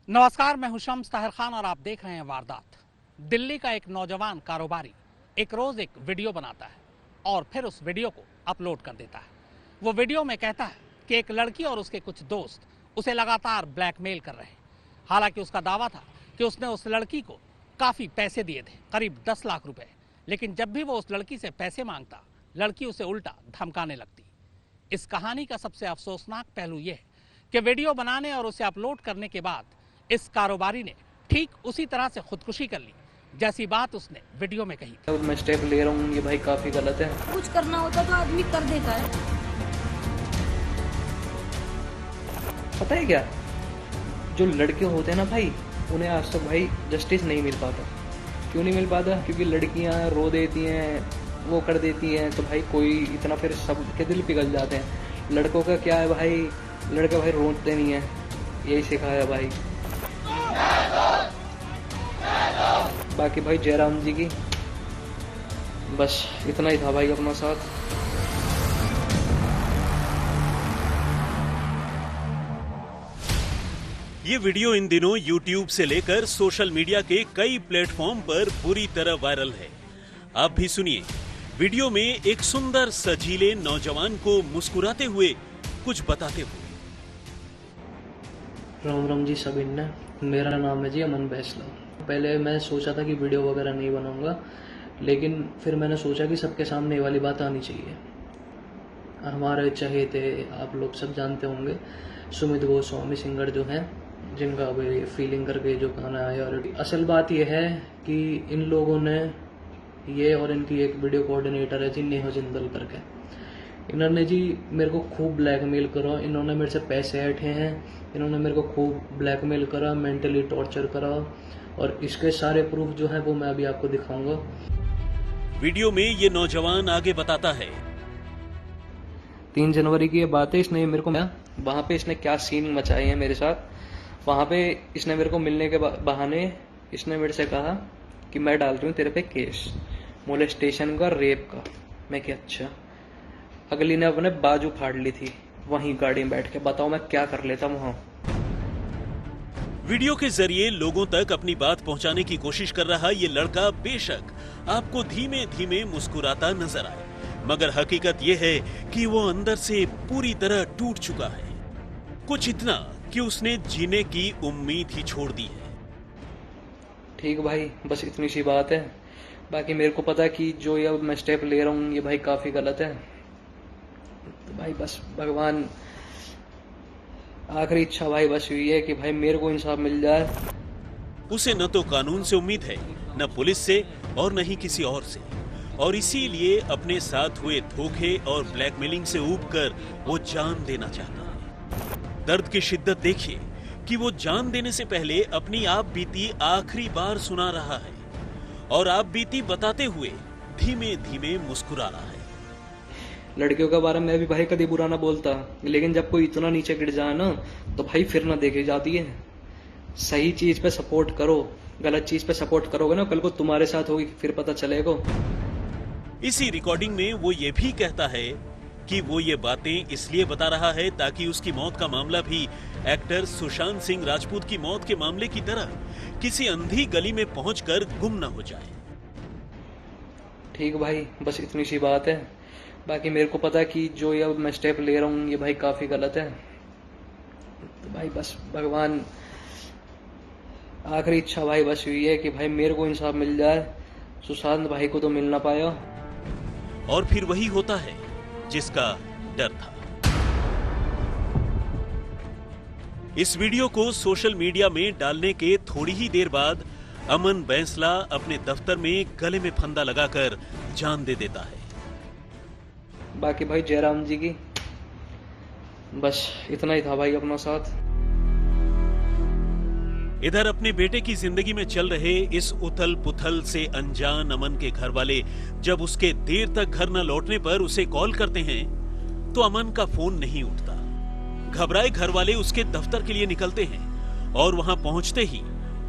नमस्कार, मैं हूं शम्स ताहिर खान और आप देख रहे हैं वारदात। दिल्ली का एक नौजवान कारोबारी एक रोज एक वीडियो बनाता है और फिर उस वीडियो को अपलोड कर देता है। वो वीडियो में कहता है कि एक लड़की और उसके कुछ दोस्त उसे लगातार ब्लैकमेल कर रहे हैं। हालांकि उसका दावा था कि उसने उस लड़की को काफी पैसे दिए थे, करीब 10 लाख रुपए। लेकिन जब भी वो उस लड़की से पैसे मांगता, लड़की उसे उल्टा धमकाने लगती। इस कहानी का सबसे अफसोसनाक पहलू यह है कि वीडियो बनाने और उसे अपलोड करने के बाद इस कारोबारी ने ठीक उसी तरह से खुदकुशी कर ली जैसी बात उसने वीडियो में कही थी। मैं स्टेप ले रहा हूँ, ये भाई काफी गलत है। कुछ करना होता तो आदमी कर देता है। पता है क्या, जो लड़के होते हैं ना भाई, उन्हें आज तक भाई जस्टिस नहीं मिल पाता। क्यों नहीं मिल पाता? क्योंकि लड़कियां रो देती हैं, वो कर देती हैं, तो भाई कोई इतना फिर सबके दिल पिघल जाते हैं। लड़कों का क्या है भाई, लड़के भाई रोते नहीं है, यही सिखाया भाई। बाकी भाई जयराम जी की बस इतना ही था भाई अपना साथ। ये वीडियो इन दिनों YouTube से लेकर सोशल मीडिया के कई प्लेटफॉर्म पर बुरी तरह वायरल है। आप भी सुनिए। वीडियो में एक सुंदर सजीले नौजवान को मुस्कुराते हुए कुछ बताते हुए। राम राम जी सबिन ने, मेरा नाम है जी अमन बैसला। पहले मैं सोचा था कि वीडियो वगैरह नहीं बनाऊंगा, लेकिन फिर मैंने सोचा कि सबके सामने ये वाली बात आनी चाहिए। हमारे चहेते, आप लोग सब जानते होंगे, सुमित गोस्वामी सिंगर जो हैं, जिनका अभी फीलिंग करके जो गाना आया ऑलरेडी। असल बात यह है कि इन लोगों ने, ये और इनकी एक वीडियो कोऑर्डिनेटर है जी नेहा जिंदल करके, इन्होंने जी मेरे को खूब ब्लैकमेल करा। इन्होंने मेरे से पैसे ऐंठे हैं, इन्होंने मेरे को खूब ब्लैकमेल करा, मेंटली टॉर्चर करा, और इसके सारे प्रूफ जो है वो मैं अभी आपको दिखाऊंगा। वीडियो में ये नौजवान आगे बताता है। 3 जनवरी की ये बात है, इसने मेरे को, वहाँ पे इसने क्या सीन मचाए हैं मेरे साथ। वहाँ पे इसने मेरे को मिलने के बहाने इसने मेरे से कहा कि मैं डाल रही हूँ तेरे पे केस, मोलेस्टेशन का, रेप का। मैं क्या, अच्छा। अगली ने अपने बाजू फाड़ ली थी वहीं गाड़ी में बैठ के। बताओ मैं क्या कर लेता वहां। वीडियो के जरिए लोगों तक अपनी बात पहुंचाने की कोशिश कर रहा ये लड़का बेशक आपको धीमे धीमे मुस्कुराता नजर आए, मगर हकीकत यह है कि वो अंदर से पूरी तरह टूट चुका है। कुछ इतना कि उसने जीने की उम्मीद ही छोड़ दी है। ठीक भाई, बस इतनी सी बात है। बाकी मेरे को पता है कि जो ये मैं स्टेप ले रहा हूँ ये भाई काफी गलत है। तो भाई बस भगवान, आखिरी इच्छा भाई बस हुई है कि भाई मेरे को इंसाफ मिल जाए। उसे न तो कानून से उम्मीद है, न पुलिस से, और न ही किसी और से, और इसीलिए अपने साथ हुए धोखे और ब्लैकमेलिंग से ऊबकर वो जान देना चाहता है। दर्द की शिद्दत देखिए कि वो जान देने से पहले अपनी आप बीती आखिरी बार सुना रहा है, और आप बीती बताते हुए धीमे धीमे मुस्कुरा रहा है। लड़कियों के बारे में भी भाई कभी बुरा ना बोलता, लेकिन जब कोई इतना नीचे गिर जाए ना, तो भाई फिर ना देखी जाती है। सही चीज पे सपोर्ट करो, गलत चीज पे सपोर्ट करोगे ना, कल को तुम्हारे साथ होगी, फिर पता चलेगा। इसी रिकॉर्डिंग में वो ये भी कहता है कि वो ये बातें इसलिए बता रहा है ताकि उसकी मौत का मामला भी एक्टर सुशांत सिंह राजपूत की मौत के मामले की तरह किसी अंधी गली में पहुंचकर गुम न हो जाए। ठीक भाई, बस इतनी सी बात है। बाकी मेरे को पता है कि जो ये मैं स्टेप ले रहा हूँ ये भाई काफी गलत है। तो भाई बस भगवान, आखिरी इच्छा भाई बस हुई है कि भाई मेरे को इंसाफ मिल जाए। सुशांत भाई को तो मिल ना पाया, और फिर वही होता है जिसका डर था। इस वीडियो को सोशल मीडिया में डालने के थोड़ी ही देर बाद अमन बैंसला अपने दफ्तर में गले में फंदा लगाकर जान दे देता है। बाकी भाई जयराम जी की बस इतना ही था भाई अपना साथ। इधर अपने बेटे की जिंदगी में चल रहे इस उथल पुथल से अनजान अमन के घर वाले जब उसके देर तक घर न लौटने पर उसे कॉल करते हैं तो अमन का फोन नहीं उठता। घबराए घर वाले उसके दफ्तर के लिए निकलते हैं और वहां पहुंचते ही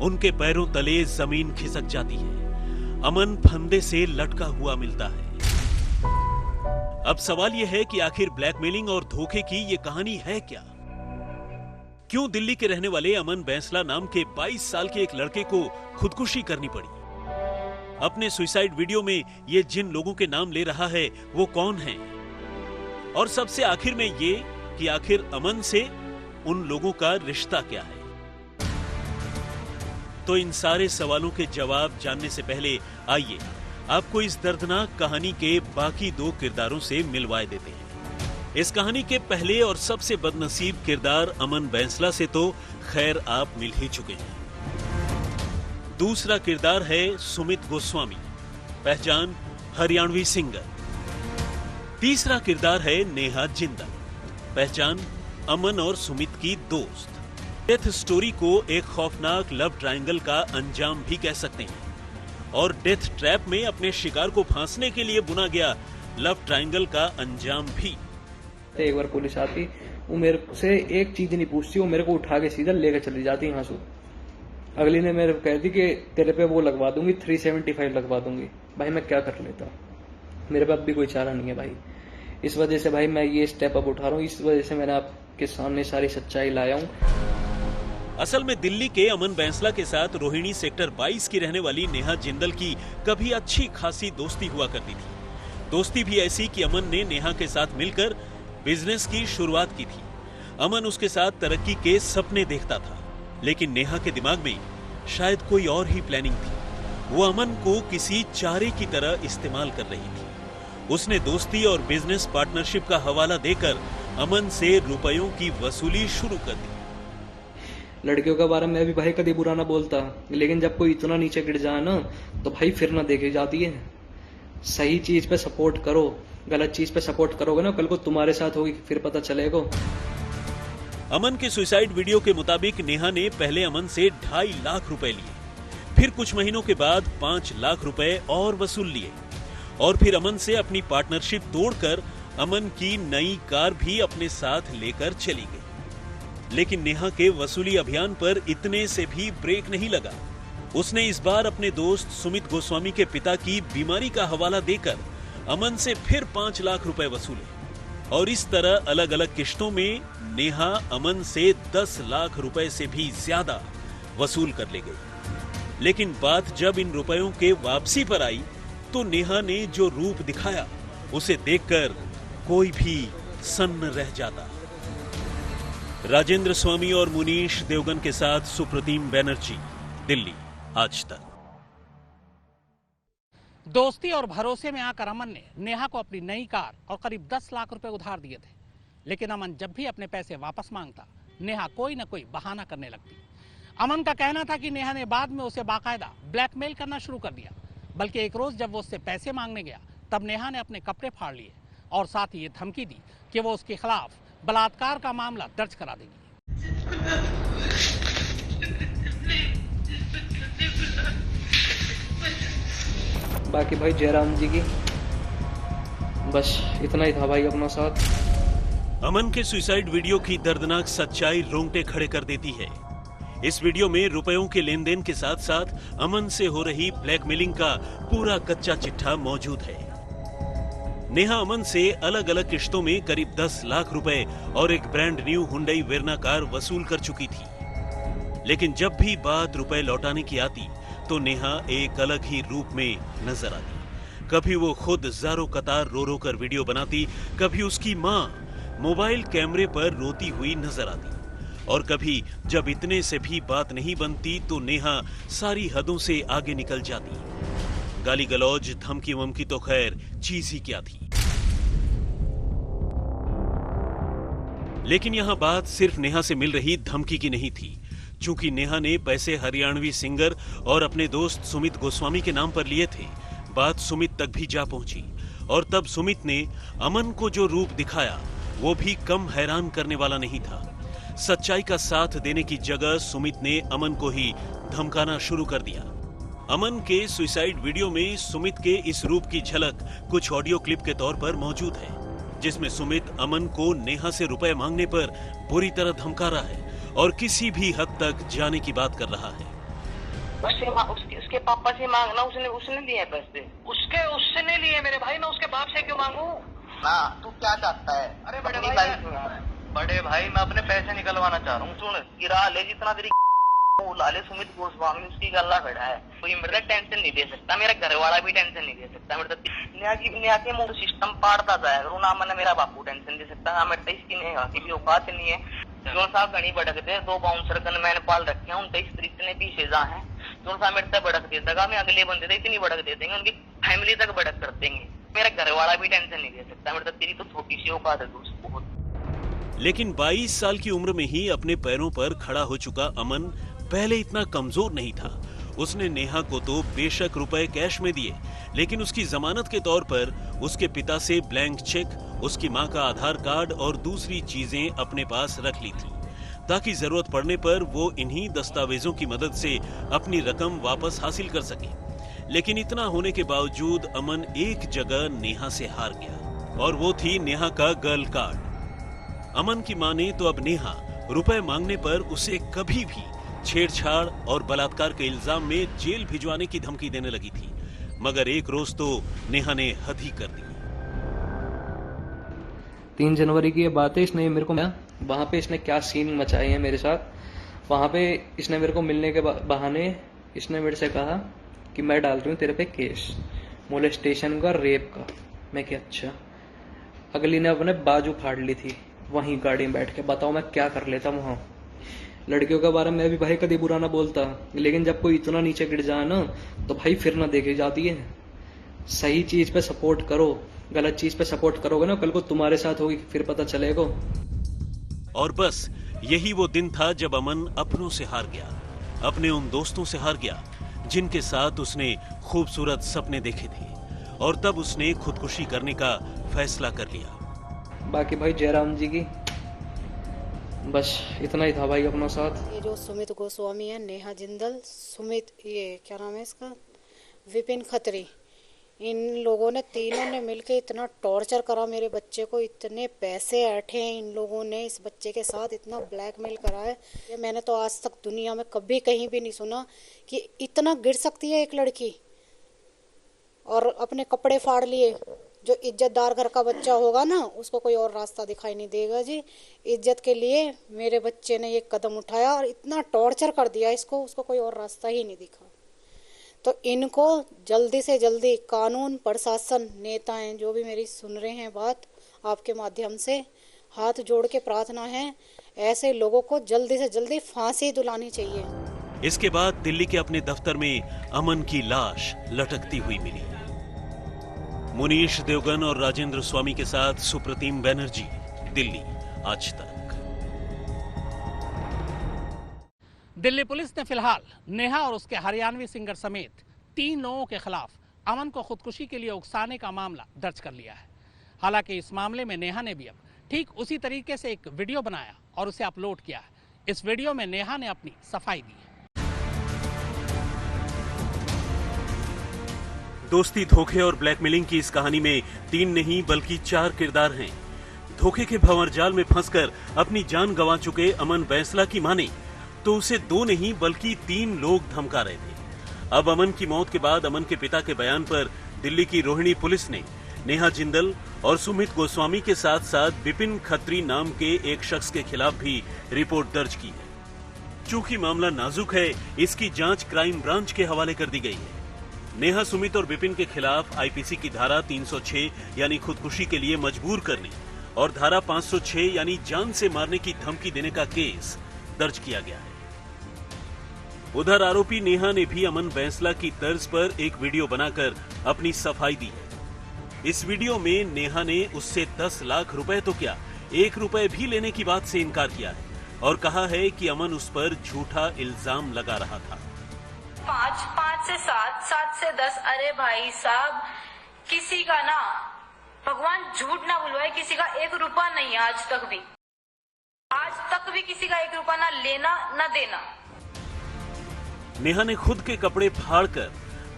उनके पैरों तले जमीन खिसक जाती है। अमन फंदे से लटका हुआ मिलता है। अब सवाल यह है कि आखिर ब्लैकमेलिंग और धोखे की ये कहानी है क्या? क्यों दिल्ली के रहने वाले अमन बैंसला नाम के 22 साल के एक लड़के को खुदकुशी करनी पड़ी? अपने सुसाइड वीडियो में ये जिन लोगों के नाम ले रहा है वो कौन हैं? और सबसे आखिर में ये कि आखिर अमन से उन लोगों का रिश्ता क्या है? तो इन सारे सवालों के जवाब जानने से पहले आइए आपको इस दर्दनाक कहानी के बाकी 2 किरदारों से मिलवाए देते हैं। इस कहानी के पहले और सबसे बदनसीब किरदार अमन बैंसला से तो खैर आप मिल ही चुके हैं। दूसरा किरदार है सुमित गोस्वामी, पहचान हरियाणवी सिंगर। तीसरा किरदार है नेहा जिंदल, पहचान अमन और सुमित की दोस्त। डेथ स्टोरी को एक खौफनाक लव ट्रायंगल का अंजाम भी कह सकते हैं और डेथ ट्रैप में अपने शिकार को फांसने के लिए बुना गया लव ट्रायंगल का अंजाम भी। एक बार पुलिस आती, वो मेरे से एक चीज नहीं पूछती, वो मेरे को उठा के सीधा लेकर चली जाती यहाँ से। अगली ने मेरे को कह दी कि तेरे पे वो लगवा दूंगी, 375 लगवा दूंगी। भाई मैं क्या कर लेता, मेरे पे अब भी कोई चारा नहीं है भाई। इस वजह से भाई मैं ये स्टेप अप उठा रहा हूँ, इस वजह से मैंने आपके सामने सारी सच्चाई लाया हूँ। असल में दिल्ली के अमन बैंसला के साथ रोहिणी सेक्टर 22 की रहने वाली नेहा जिंदल की कभी अच्छी खासी दोस्ती हुआ करती थी। दोस्ती भी ऐसी कि अमन ने नेहा के साथ मिलकर बिजनेस की शुरुआत की थी। अमन उसके साथ तरक्की के सपने देखता था, लेकिन नेहा के दिमाग में शायद कोई और ही प्लानिंग थी। वो अमन को किसी चारे की तरह इस्तेमाल कर रही थी। उसने दोस्ती और बिजनेस पार्टनरशिप का हवाला देकर अमन से रुपयों की वसूली शुरू कर दी। लड़कियों के बारे में भी भाई कभी बुरा ना बोलता, लेकिन जब कोई इतना नीचे गिर जाए ना तो भाई फिर ना देखी जाती है। सही चीज पे सपोर्ट करो, गलत चीज पे सपोर्ट करोगे ना कल को तुम्हारे साथ होगी, फिर पता चलेगा। अमन के सुसाइड वीडियो के मुताबिक नेहा ने पहले अमन से 2.5 लाख रुपए लिए, फिर कुछ महीनों के बाद 5 लाख रुपए और वसूल लिए और फिर अमन से अपनी पार्टनरशिप तोड़कर अमन की नई कार भी अपने साथ लेकर चली गई। लेकिन नेहा के वसूली अभियान पर इतने से भी ब्रेक नहीं लगा। उसने इस बार अपने दोस्त सुमित गोस्वामी के पिता की बीमारी का हवाला देकर अमन से फिर 5 लाख रुपए वसूले और इस तरह अलग अलग किश्तों में नेहा अमन से 10 लाख रुपए से भी ज्यादा वसूल कर ले गई। लेकिन बात जब इन रुपयों के वापसी पर आई तो नेहा ने जो रूप दिखाया उसे देखकर कोई भी सन्न रह जाता। राजेंद्र स्वामी और मुनीश देवगन के साथ सुप्रतीम बैनर्जी, दिल्ली आज तक। दोस्ती और भरोसे में आकर अमन ने नेहा को अपनी नई कार और करीब 10 लाख रुपए उधार दिए थे, लेकिन अमन जब भी अपने पैसे वापस मांगता नेहा कोई न कोई बहाना करने लगती। अमन का कहना था कि नेहा ने बाद में उसे बाकायदा ब्लैकमेल करना शुरू कर दिया, बल्कि एक रोज जब वो उससे पैसे मांगने गया तब नेहा ने अपने कपड़े फाड़ लिए और साथ ही ये धमकी दी कि वो उसके खिलाफ बलात्कार का मामला दर्ज करा देगी। बाकी भाई जयराम जी की बस इतना ही था भाई अपना साथ। अमन के सुसाइड वीडियो की दर्दनाक सच्चाई रोंगटे खड़े कर देती है। इस वीडियो में रुपयों के लेन देन के साथ साथ अमन से हो रही ब्लैकमेलिंग का पूरा कच्चा चिट्ठा मौजूद है। नेहा अमन से अलग अलग किश्तों में करीब 10 लाख रुपए और एक brand new Hyundai Verna car वसूल कर चुकी थी, लेकिन जब भी बात रुपए लौटाने की आती तो नेहा एक अलग ही रूप में नजर आती। कभी वो खुद ज़ारो कतार रो रो कर वीडियो बनाती, कभी उसकी माँ मोबाइल कैमरे पर रोती हुई नजर आती और कभी जब इतने से भी बात नहीं बनती तो नेहा सारी हदों से आगे निकल जाती। गाली गलौज, धमकी वमकी तो खैर चीज ही क्या थी। लेकिन यहां बात सिर्फ नेहा से मिल रही धमकी की नहीं थी। चूंकि नेहा ने पैसे हरियाणवी सिंगर और अपने दोस्त सुमित गोस्वामी के नाम पर लिए थे, बात सुमित तक भी जा पहुंची और तब सुमित ने अमन को जो रूप दिखाया वो भी कम हैरान करने वाला नहीं था। सच्चाई का साथ देने की जगह सुमित ने अमन को ही धमकाना शुरू कर दिया। अमन के सुसाइड वीडियो में सुमित के इस रूप की झलक कुछ ऑडियो क्लिप के तौर पर मौजूद है, जिसमें सुमित अमन को नेहा से रुपए मांगने पर बुरी तरह धमका रहा है और किसी भी हद तक जाने की बात कर रहा है। उसके पापा से मांगना, उसने लिए पैसे, उससे नहीं लिए मेरे भाई, मैं उसके बाप से क्यों मांगू? ना तू क्या चाहता है? अरे बड़े भाई बड़े भाई मैं अपने पैसे निकलवाना चाह रहा हूँ। सुन गिरा ले जितना तेरी लाले सुमित गोस्वामी उसकी गल्ला खड़ा है, कोई मेरे टेंशन नहीं दे सकता, मेरा घर वाला भी टेंशन नहीं दे सकता। मेरे न्याय के मुंह सिस्टम पाड़ता जाएगा ना, मैंने मेरा बापू टेंशन दे सकता है, मेरे इसकी नहीं भी औकात नहीं है। जो साहब घनी भड़क दे, 2 बाउंसर गनमैन पाल रखे हैं, उन 23 तरीक ने पीछे जा है, जो साहब मेरे तक भड़क दे देगा, मैं अगले बंदे तक इतनी भड़क दे देंगे, उनकी फैमिली तक भड़क कर देंगे, मेरा घर वाला भी टेंशन नहीं दे सकता। मेरे तेरी तो छोटी सी औकात है दोस्त बहुत। लेकिन 22 साल की उम्र में ही अपने पैरों पर खड़ा हो चुका अमन पहले इतना कमजोर नहीं था। उसने नेहा को तो बेशक रुपए कैश में दिए, लेकिन उसकी जमानत के तौर पर उसके पिता से ब्लैंक चेक, उसकी मां का आधार कार्ड और दूसरी चीजें अपने पास रख ली थी, ताकि जरूरत पड़ने पर वो इन्हीं दस्तावेजों की मदद से अपनी रकम वापस हासिल कर सके। लेकिन इतना होने के बावजूद अमन एक जगह नेहा से हार गया, और वो थी नेहा का गर्ल कार्ड। अमन की माने तो अब नेहा रुपए मांगने पर उसे कभी भी छेड़छाड़ और बलात्कार के इल्जाम में जेल भिजवाने की धमकी देने लगी थी। मगर एक रोज तो नेहा ने हद ही कर दी। 3 जनवरी की ये बात है। इसने मेरे को वहाँ पे इसने क्या सीन मचाए हैं मेरे साथ। वहाँ पे इसने मेरे को मिलने के बहाने इसने मेरे से कहा कि मैं डाल रही हूँ तेरे पे केस, मोलेस्टेशन का, रेप का। मैं क्या अच्छा। अगली ने अपने बाजू फाड़ ली थी वहीं गाड़ी में बैठ के। बताओ मैं क्या कर लेता वहाँ। लड़कियों के बारे में भी भाई कभी बुरा ना बोलता, लेकिन जब कोई इतना नीचे गिर जाए ना तो भाई फिर ना देखी जाती है। सही चीज पे सपोर्ट करो, गलत चीज पे सपोर्ट करोगे ना कल को तुम्हारे साथ होगी, फिर पता चलेगा। और बस यही वो दिन था जब अमन अपनों से हार गया, अपने उन दोस्तों से हार गया जिनके साथ उसने खूबसूरत सपने देखे थे, और तब उसने खुदकुशी करने का फैसला कर लिया। बाकी भाई जयराम जी की बस इतना ही था भाई अपना साथ। ये जो सुमित गोस्वामी है, नेहा जिंदल, सुमित, ये क्या नाम है इसका, विपिन खत्री, इन लोगों ने तीनों ने मिलकर इतना टॉर्चर करा मेरे बच्चे को, इतने पैसे ऐंठे इन लोगों ने इस बच्चे के साथ, इतना ब्लैकमेल करा है। ये मैंने तो आज तक दुनिया में कभी कहीं भी नहीं सुना कि इतना गिर सकती है एक लड़की। और अपने कपड़े फाड़ लिए। जो इज्जतदार घर का बच्चा होगा ना उसको कोई और रास्ता दिखाई नहीं देगा जी। इज्जत के लिए मेरे बच्चे ने ये कदम उठाया और इतना टॉर्चर कर दिया इसको, उसको कोई और रास्ता ही नहीं दिखा। तो इनको जल्दी से जल्दी कानून, प्रशासन, नेताएं जो भी मेरी सुन रहे हैं बात आपके माध्यम से, हाथ जोड़ के प्रार्थना है, ऐसे लोगों को जल्दी से जल्दी फांसी दिलानी चाहिए। इसके बाद दिल्ली के अपने दफ्तर में अमन की लाश लटकती हुई मिली। मुनीश देवगन और राजेंद्र स्वामी के साथ सुप्रतिम बैनर्जी, दिल्ली आज तक। दिल्ली पुलिस ने फिलहाल नेहा और उसके हरियाणवी सिंगर समेत 3 लोगों के खिलाफ अमन को खुदकुशी के लिए उकसाने का मामला दर्ज कर लिया है। हालांकि इस मामले में नेहा ने भी अब ठीक उसी तरीके से एक वीडियो बनाया और उसे अपलोड किया है। इस वीडियो में नेहा ने अपनी सफाई दी है। दोस्ती, धोखे और ब्लैकमेलिंग की इस कहानी में 3 नहीं बल्कि 4 किरदार हैं। धोखे के भंवरजाल में फंसकर अपनी जान गंवा चुके अमन बैंसला की माने तो उसे 2 नहीं बल्कि 3 लोग धमका रहे थे। अब अमन की मौत के बाद अमन के पिता के बयान पर दिल्ली की रोहिणी पुलिस ने नेहा जिंदल और सुमित गोस्वामी के साथ साथ विपिन खत्री नाम के एक शख्स के खिलाफ भी रिपोर्ट दर्ज की है। चूंकि मामला नाजुक है, इसकी जांच क्राइम ब्रांच के हवाले कर दी गई है। नेहा, सुमित और विपिन के खिलाफ आईपीसी की धारा 306 यानी खुदकुशी के लिए मजबूर करने और धारा 506 यानी जान से मारने की धमकी देने का केस दर्ज किया गया है। उधर आरोपी नेहा ने भी अमन बैंसला की तर्ज पर एक वीडियो बनाकर अपनी सफाई दी है। इस वीडियो में नेहा ने उससे 10 लाख रुपए तो क्या 1 रुपए भी लेने की बात से इनकार किया है और कहा है कि अमन उस पर झूठा इल्जाम लगा रहा था। 5 से 7 से 10, अरे भाई साहब, किसी का ना भगवान झूठ ना बुलवाए, किसी का 1 रुपया नहीं, आज तक भी किसी का 1 रुपया ना लेना ना देना। नेहा ने खुद के कपड़े फाड़कर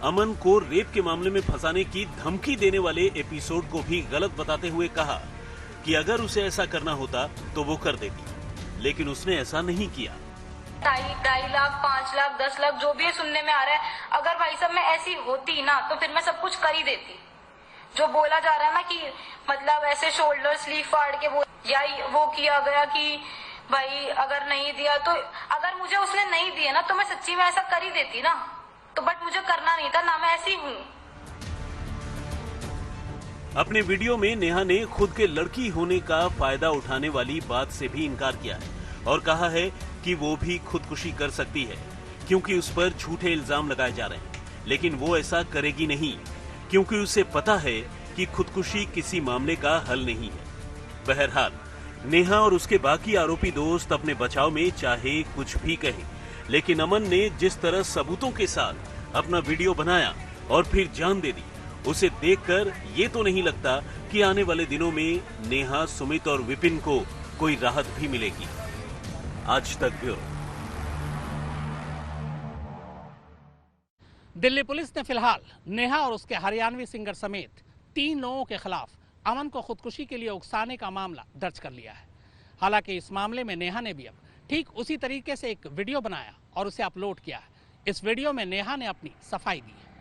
अमन को रेप के मामले में फंसाने की धमकी देने वाले एपिसोड को भी गलत बताते हुए कहा कि अगर उसे ऐसा करना होता तो वो कर देती, लेकिन उसने ऐसा नहीं किया। 2.5 लाख, 5 लाख, 10 लाख जो भी सुनने में आ रहा है, अगर भाई साहब मैं ऐसी होती ना तो फिर मैं सब कुछ कर ही देती। जो बोला जा रहा है ना कि मतलब ऐसे शोल्डर स्लीव फाड़ के या वो किया गया कि भाई अगर नहीं दिया तो, अगर मुझे उसने नहीं दिया ना तो मैं सच्ची में ऐसा कर ही देती ना, तो बट मुझे करना नहीं था ना, मैं ऐसी हूँ। अपने वीडियो में नेहा ने खुद के लड़की होने का फायदा उठाने वाली बात से भी इनकार किया है और कहा है कि वो भी खुदकुशी कर सकती है क्योंकि उस पर झूठे इल्जाम लगाए जा रहे हैं, लेकिन वो ऐसा करेगी नहीं क्योंकि उसे पता है कि खुदकुशी किसी मामले का हल नहीं है। बहरहाल नेहा और उसके बाकी आरोपी दोस्त अपने बचाव में चाहे कुछ भी कहें, लेकिन अमन ने जिस तरह सबूतों के साथ अपना वीडियो बनाया और फिर जान दे दी, उसे देखकर ये तो नहीं लगता कि आने वाले दिनों में नेहा, सुमित और विपिन को कोई राहत भी मिलेगी। आज तक ब्यूरो। दिल्ली पुलिस ने फिलहाल नेहा और उसके हरियाणवी सिंगर समेत 3 लोगों के खिलाफ अमन को खुदकुशी के लिए उकसाने का मामला दर्ज कर लिया है। हालांकि इस मामले में नेहा ने भी अब ठीक उसी तरीके से एक वीडियो बनाया और उसे अपलोड किया है। इस वीडियो में नेहा ने अपनी सफाई दी है।